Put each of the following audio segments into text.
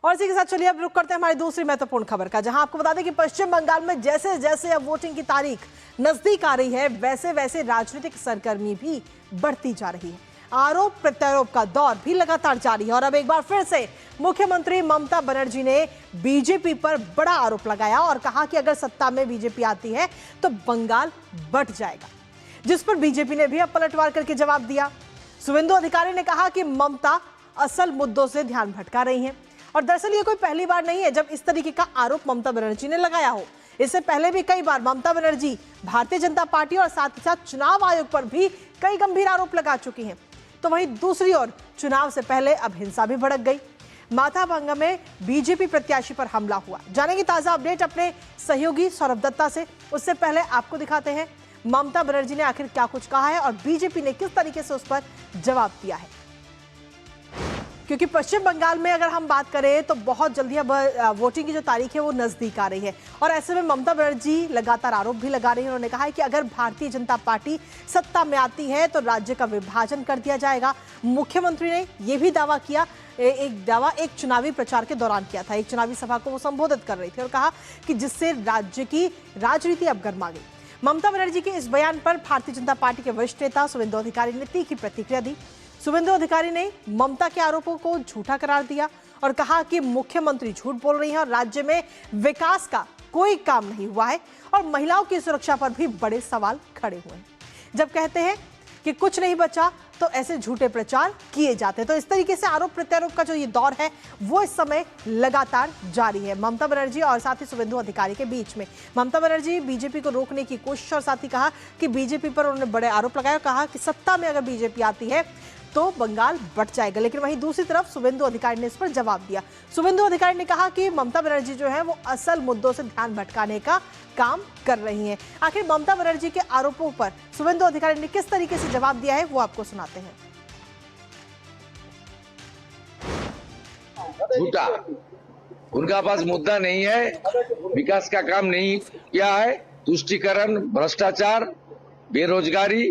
और इसी के साथ चलिए अब रुक करते हैं हमारी दूसरी महत्वपूर्ण खबर का, जहां आपको बता दें कि पश्चिम बंगाल में जैसे जैसे अब वोटिंग की तारीख नजदीक आ रही है वैसे वैसे राजनीतिक सरगर्मी भी बढ़ती जा रही है। आरोप प्रत्यारोप का दौर भी लगातार जारी है और अब एक बार फिर से मुख्यमंत्री ममता बनर्जी ने बीजेपी पर बड़ा आरोप लगाया और कहा कि अगर सत्ता में बीजेपी आती है तो बंगाल बंट जाएगा, जिस पर बीजेपी ने भी अब पलटवार करके जवाब दिया। शुभेंदु अधिकारी ने कहा कि ममता असल मुद्दों से ध्यान भटका रही हैं और दरअसल ये कोई पहली बार नहीं है जब इस तरीके का आरोप ममता बनर्जी ने लगाया हो। इससे पहले भी कई बार ममता बनर्जी भारतीय जनता पार्टी और साथ ही साथ चुनाव आयोग पर भी कई गंभीर आरोप लगा चुकी हैं। तो वहीं दूसरी ओर चुनाव से पहले अब हिंसा भी भड़क गई। माथाभांगा में बीजेपी प्रत्याशी पर हमला हुआ। जानेंगे ताजा अपडेट अपने सहयोगी सौरभ दत्ता से। उससे पहले आपको दिखाते हैं ममता बनर्जी ने आखिर क्या कुछ कहा है और बीजेपी ने किस तरीके से उस पर जवाब दिया है, क्योंकि पश्चिम बंगाल में अगर हम बात करें तो बहुत जल्दी अब वोटिंग की जो तारीख है वो नजदीक आ रही है और ऐसे में ममता बनर्जी लगातार आरोप भी लगा रही है। उन्होंने कहा है कि अगर भारतीय जनता पार्टी सत्ता में आती है तो राज्य का विभाजन कर दिया जाएगा। मुख्यमंत्री ने यह भी दावा किया, एक चुनावी प्रचार के दौरान किया था। एक चुनावी सभा को वो संबोधित कर रही थी और कहा कि जिससे राज्य की राजनीति अब गर्मा गई। ममता बनर्जी के इस बयान पर भारतीय जनता पार्टी के वरिष्ठ नेता शुभेंदु अधिकारी ने तीखी प्रतिक्रिया दी। शुभेंदु अधिकारी ने ममता के आरोपों को झूठा करार दिया और कहा कि मुख्यमंत्री झूठ बोल रही हैं और राज्य में विकास का कोई काम नहीं हुआ है और महिलाओं की सुरक्षा पर भी बड़े सवाल खड़े हुए हैं। जब कहते हैं कि कुछ नहीं बचा तो ऐसे झूठे प्रचार किए जाते हैं। तो इस तरीके से आरोप प्रत्यारोप का जो ये दौर है वो इस समय लगातार जारी है ममता बनर्जी और साथ ही शुभेंदु अधिकारी के बीच में। ममता बनर्जी बीजेपी को रोकने की कोशिश और साथ ही कहा कि बीजेपी पर उन्होंने बड़े आरोप लगाए और कहा कि सत्ता में अगर बीजेपी आती है तो बंगाल बंट जाएगा। लेकिन वहीं दूसरी तरफ शुभेंदु अधिकारी ने इस पर जवाब दिया। शुभेंदु अधिकारी ने कहा कि ममता बनर्जी जो है वो असल मुद्दों से ध्यान भटकाने का काम कर रही हैं। आखिर ममता बनर्जी के आरोपों पर शुभेंदु अधिकारी ने किस तरीके से जवाब दिया है वो आपको सुनाते हैं। झूठा, उनका पास मुद्दा नहीं है, विकास का काम नहीं किया है, तुष्टीकरण, भ्रष्टाचार, बेरोजगारी,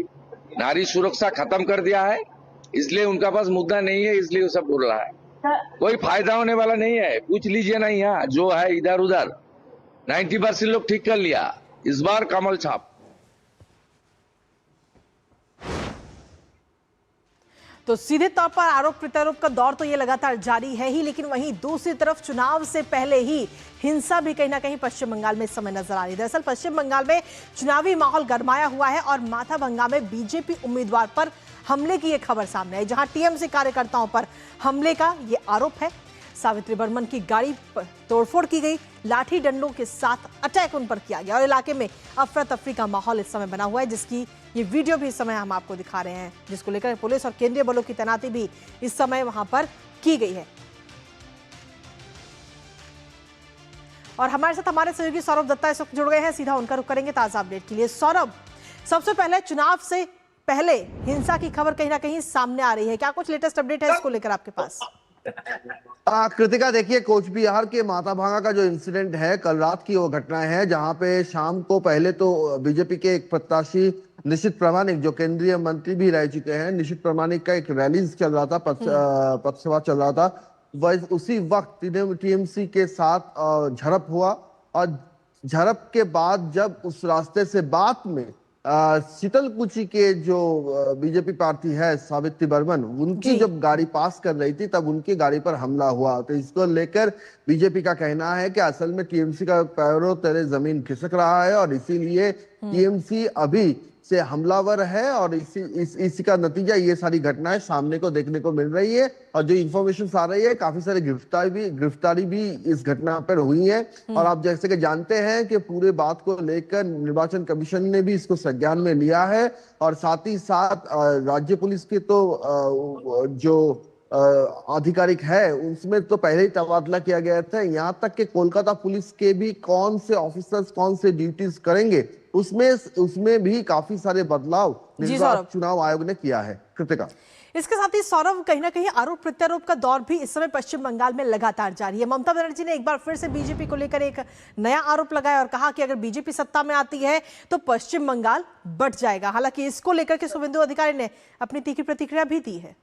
नारी सुरक्षा खत्म कर दिया है, इसलिए उनका पास मुद्दा नहीं है, इसलिए वो सब बोल रहा है। कोई फायदा होने वाला नहीं है। पूछ लीजिए ना, यहाँ जो है इधर उधर 90% लोग ठीक कर लिया। इस बार कमल छाप। तो सीधे तौर पर आरोप प्रत्यारोप का दौर तो ये लगातार जारी है ही, लेकिन वहीं दूसरी तरफ चुनाव से पहले ही हिंसा भी कहीं ना कहीं पश्चिम बंगाल में इस समय नजर आ रही है। दरअसल पश्चिम बंगाल में चुनावी माहौल गरमाया हुआ है और माथाभांगा में बीजेपी उम्मीदवार पर हमले की यह खबर सामने आई, जहां टीएमसी कार्यकर्ताओं पर हमले का ये आरोप है। सावित्री बर्मन की गाड़ी पर तोड़फोड़ की गई, लाठी डंडों के साथ अटैक उन पर किया गया और इलाके में अफरा तफरी का माहौल इस समय बना हुआ है, जिसकी ये वीडियो भी इस समय हम आपको दिखा रहे हैं, जिसको लेकर पुलिस और केंद्रीय बलों की तैनाती भी इस समय वहां पर की गई है। और हमारे साथ हमारे सहयोगी सौरभ दत्ता इस वक्त जुड़ गए हैं, सीधा उनका रुख करेंगे ताजा अपडेट के लिए। सौरभ, सबसे पहले चुनाव से पहले हिंसा की खबर कहीं ना कहीं सामने आ रही है, क्या कुछ लेटेस्ट अपडेट है इसको लेकर आपके पास? कृतिका, देखिए कोच बिहार के माथाभांगा का जो इंसिडेंट है कल रात की वो घटना है, जहां पे शाम को पहले तो बीजेपी के एक प्रत्याशी निशित प्रामाणिक जो केंद्रीय मंत्री भी रह चुके हैं, निशित प्रामाणिक का एक रैली चल रहा था, पक्षवार चल रहा था। वह उसी वक्त टीएमसी के साथ झड़प हुआ और झड़प के बाद जब उस रास्ते से बाद में शीतलकुची के जो बीजेपी प्रार्थी है सावित्री बर्मन, उनकी जब गाड़ी पास कर रही थी तब उनकी गाड़ी पर हमला हुआ। तो इसको लेकर बीजेपी का कहना है कि असल में टीएमसी का पैरों तले जमीन खिसक रहा है और इसीलिए टीएमसी अभी से हमलावर है और इसी का नतीजा ये सारी घटनाएं सामने को देखने को मिल रही है। और जो इंफॉर्मेशन आ रही है, काफी सारी गिरफ्तारी भी इस घटना पर हुई है। और आप जैसे कि जानते हैं कि पूरे बात को लेकर निर्वाचन कमीशन ने भी इसको संज्ञान में लिया है और साथ ही साथ राज्य पुलिस के तो जो आधिकारिक है उसमें तो पहले ही तबादला किया गया था। यहाँ तक कि कोलकाता पुलिस के भी कौन से ऑफिसर्स कौन से ड्यूटीज करेंगे उसमें भी काफी सारे बदलाव चुनाव आयोग ने किया है। कृतिका, इसके साथ ही सौरभ, कहीं ना कहीं आरोप प्रत्यारोप का दौर भी इस समय पश्चिम बंगाल में लगातार जारी है। ममता बनर्जी ने एक बार फिर से बीजेपी को लेकर एक नया आरोप लगाया और कहा कि अगर बीजेपी सत्ता में आती है तो पश्चिम बंगाल बंट जाएगा। हालांकि इसको लेकर के शुभेंदु अधिकारी ने अपनी तीखी प्रतिक्रिया भी दी है।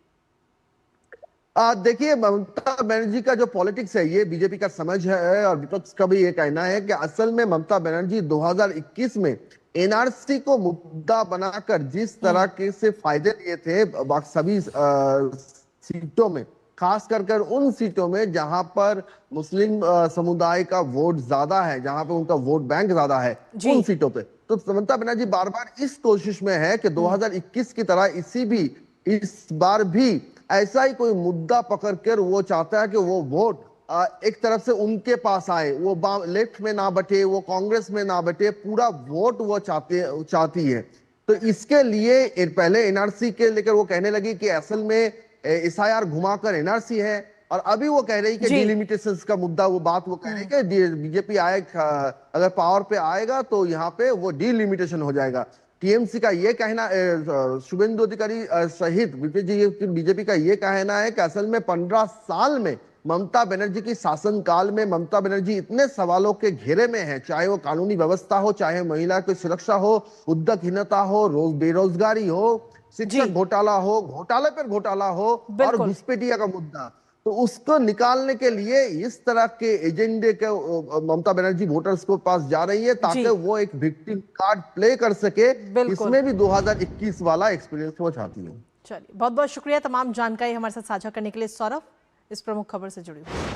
देखिए, ममता बनर्जी का जो पॉलिटिक्स है ये बीजेपी का समझ है और विपक्ष का भी ये कहना है कि असल में ममता बनर्जी 2021 में एनआरसी को मुद्दा बनाकर जिस तरह के से फायदे लिए थे सभी सीटों में, खास कर उन सीटों में जहां पर मुस्लिम समुदाय का वोट ज्यादा है, जहां पे उनका वोट बैंक ज्यादा है, उन सीटों पे तो ममता बनर्जी बार बार इस कोशिश में है कि 2021 की तरह इस बार भी ऐसा ही कोई मुद्दा पकड़कर वो चाहता है कि वो वोट एक तरफ से उनके पास आए, वो लेफ्ट में ना बटे, वो कांग्रेस में ना बटे, पूरा वोट वो चाहती है। तो इसके लिए पहले एनआरसी के लेकर वो कहने लगी कि असल में एसआईआर घुमाकर एनआरसी है, और अभी वो कह रही कि डिलिमिटेशन का मुद्दा वो कह रही कि बीजेपी अगर पावर पे आएगा तो यहाँ पे वो डिलिमिटेशन हो जाएगा। टीएमसी का ये कहना, शुभेंदु अधिकारी सहित बीजेपी का ये कहना है कि असल में 15 साल में ममता बनर्जी की शासनकाल में ममता बनर्जी इतने सवालों के घेरे में है, चाहे वो कानूनी व्यवस्था हो, चाहे महिला की सुरक्षा हो, उद्योगहीनता हो, बेरोजगारी हो, शिक्षक घोटाला हो, घोटाले पर घोटाला हो, और घुसपैठिया का मुद्दा, तो उसको निकालने के लिए इस तरह के एजेंडे के ममता बनर्जी वोटर्स को पास जा रही है ताकि वो एक विक्टिम कार्ड प्ले कर सके। इसमें भी 2021 वाला एक्सपीरियंस वो चाहती है। चलिए, बहुत बहुत शुक्रिया तमाम जानकारी हमारे साथ साझा करने के लिए सौरभ, इस प्रमुख खबर से जुड़ी हुई।